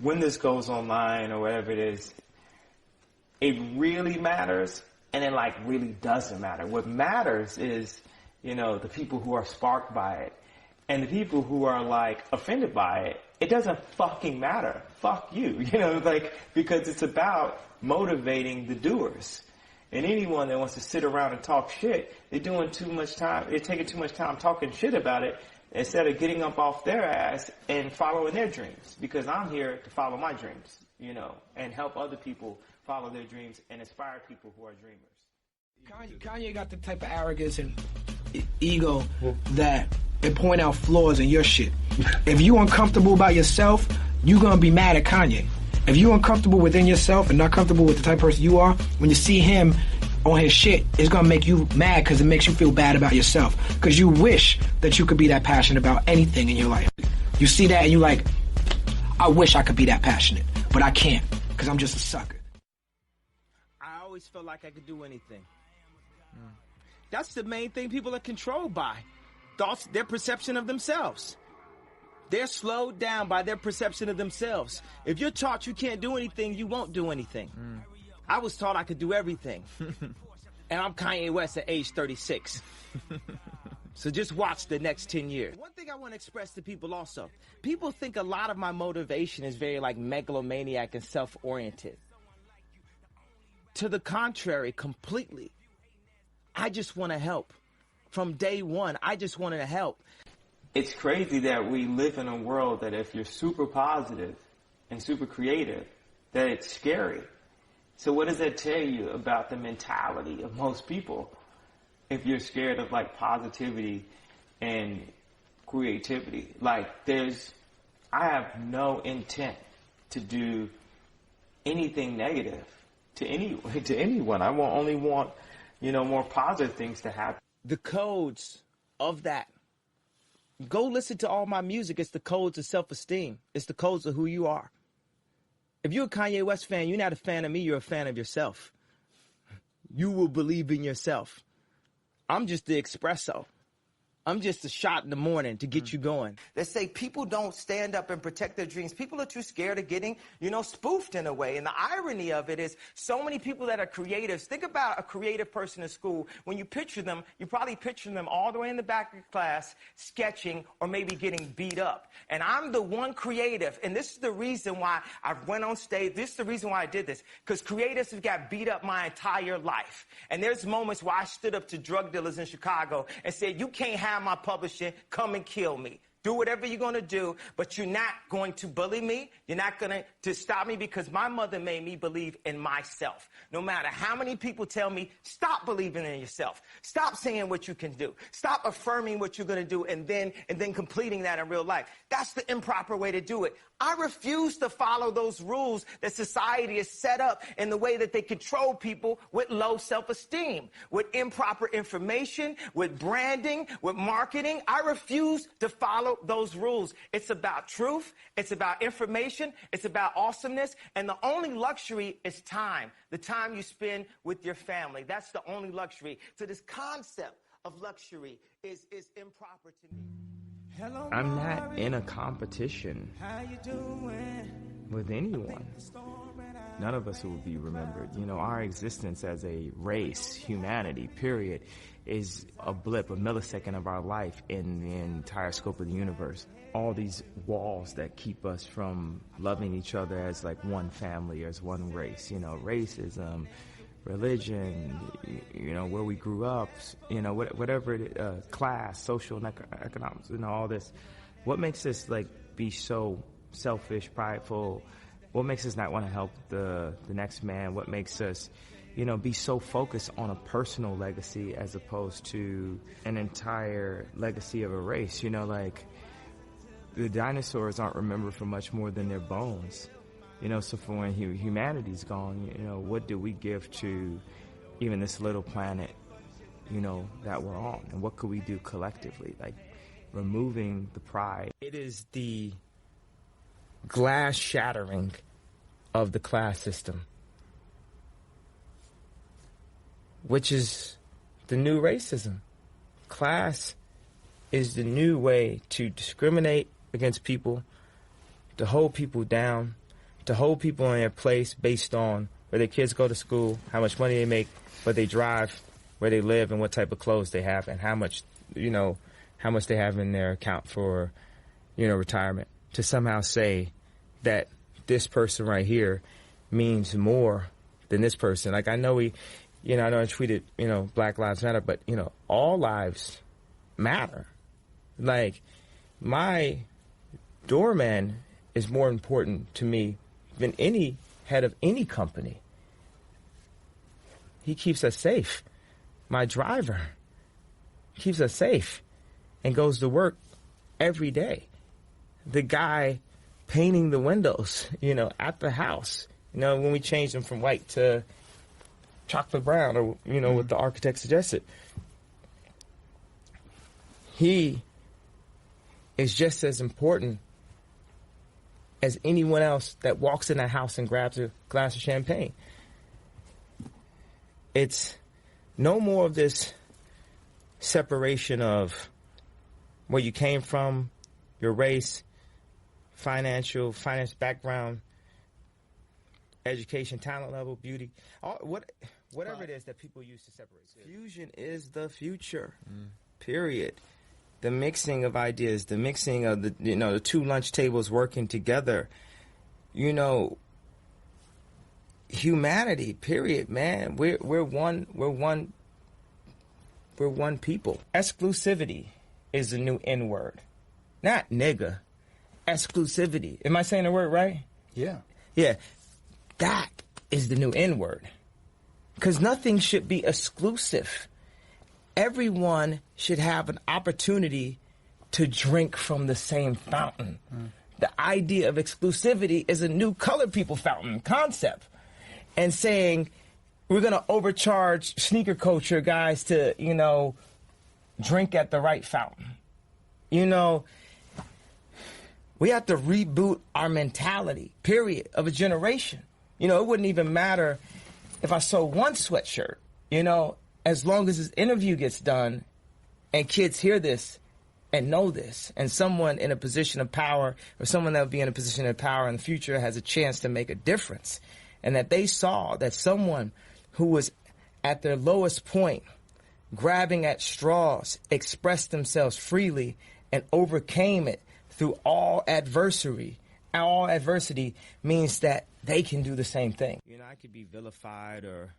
when this goes online or whatever it is, it really matters, and it like really doesn't matter. What matters is, you know, the people who are sparked by it, and the people who are like offended by it. It doesn't fucking matter. Fuck you, you know, like, because it's about motivating the doers. And anyone that wants to sit around and talk shit, they're taking too much time talking shit about it instead of getting up off their ass and following their dreams. Because I'm here to follow my dreams, you know, and help other people follow their dreams and inspire people who are dreamers. Kanye got the type of arrogance and ego that it point out flaws in your shit. If you uncomfortable about yourself, you gonna be mad at Kanye. If you uncomfortable within yourself and not comfortable with the type of person you are, when you see him on his shit, it's gonna make you mad because it makes you feel bad about yourself. Because you wish that you could be that passionate about anything in your life. You see that and you like, I wish I could be that passionate, but I can't because I'm just a sucker. I always felt like I could do anything. That's the main thing people are controlled by. Thoughts, their perception of themselves. They're slowed down by their perception of themselves. If you're taught you can't do anything, you won't do anything. I was taught I could do everything. And I'm Kanye West at age 36. So just watch the next 10 years. One thing I want to express to people also. People think a lot of my motivation is very like megalomaniac and self-oriented. To the contrary, completely. I just want to help. From day one, I just wanted to help. It's crazy that we live in a world that if you're super positive and super creative, that it's scary. So what does that tell you about the mentality of most people if you're scared of like positivity and creativity? Like I have no intent to do anything negative to anyone. I only want, you know, more positive things to happen. The codes of that. Go listen to all my music. It's the codes of self-esteem. It's the codes of who you are. If you're a Kanye West fan, you're not a fan of me, you're a fan of yourself. You will believe in yourself. I'm just the espresso. I'm just a shot in the morning to get you going. They say people don't stand up and protect their dreams. People are too scared of getting, you know, spoofed in a way. And the irony of it is so many people that are creatives. Think about a creative person in school. When you picture them, you probably picture them all the way in the back of the class, sketching or maybe getting beat up. And I'm the one creative. And this is the reason why I went on stage. This is the reason why I did this. Because creatives have got beat up my entire life. And there's moments where I stood up to drug dealers in Chicago and said, you can't have my publishing, come and kill me. Do whatever you're going to do, but you're not going to bully me. You're not going to stop me because my mother made me believe in myself. No matter how many people tell me, stop believing in yourself. Stop saying what you can do. Stop affirming what you're going to do and then completing that in real life. That's the improper way to do it. I refuse to follow those rules that society has set up in the way that they control people with low self-esteem, with improper information, with branding, with marketing. I refuse to follow those rules. It's about truth. It's about information. It's about awesomeness. And the only luxury is time, the time you spend with your family. That's the only luxury. So this concept of luxury is improper to me. Hello, I'm not in a competition with anyone. None of us will be remembered. You know, our existence as a race, humanity, period, is a blip, a millisecond of our life in the entire scope of the universe. All these walls that keep us from loving each other as like one family, as one race. You know, racism, religion, you know, where we grew up, you know, whatever it, class, social and economics, you know, all this. What makes us like be so selfish, prideful? What makes us not want to help the next man? What makes us, you know, be so focused on a personal legacy as opposed to an entire legacy of a race? You know, like the dinosaurs aren't remembered for much more than their bones. You know, so for when humanity's gone, you know, what do we give to even this little planet, you know, that we're on? And what could we do collectively? Like, removing the pride. It is the glass shattering of the class system, which is the new racism. Class is the new way to discriminate against people, to hold people down, to hold people in their place based on where their kids go to school, how much money they make, what they drive, where they live, and what type of clothes they have, and how much they have in their account for, retirement. To somehow say that this person right here means more than this person. Like, I know I know I tweeted, Black Lives Matter, but, all lives matter. Like, my doorman is more important to me than any head of any company. He keeps us safe. My driver keeps us safe and goes to work every day. The guy painting the windows, at the house, when we changed them from white to chocolate brown or, what the architect suggested. He is just as important as anyone else that walks in that house and grabs a glass of champagne. It's no more of this separation of where you came from, your race, finance background, education, talent level, beauty, whatever it is that people use to separate. Fusion is the future, period. The mixing of ideas, the mixing of the two lunch tables working together, humanity, period, man. We're one people. Exclusivity is the new N word. Not nigga. Exclusivity. Am I saying the word right? Yeah. Yeah. That is the new N word. Because nothing should be exclusive. Everyone should have an opportunity to drink from the same fountain. The idea of exclusivity is a new colored people fountain concept. And saying we're going to overcharge sneaker culture guys to, drink at the right fountain. We have to reboot our mentality, period, of a generation. It wouldn't even matter if I sold one sweatshirt, as long as this interview gets done and kids hear this and know this, and someone in a position of power or someone that will be in a position of power in the future has a chance to make a difference, and that they saw that someone who was at their lowest point, grabbing at straws, expressed themselves freely and overcame it through all adversity. All adversity means that they can do the same thing. I could be vilified or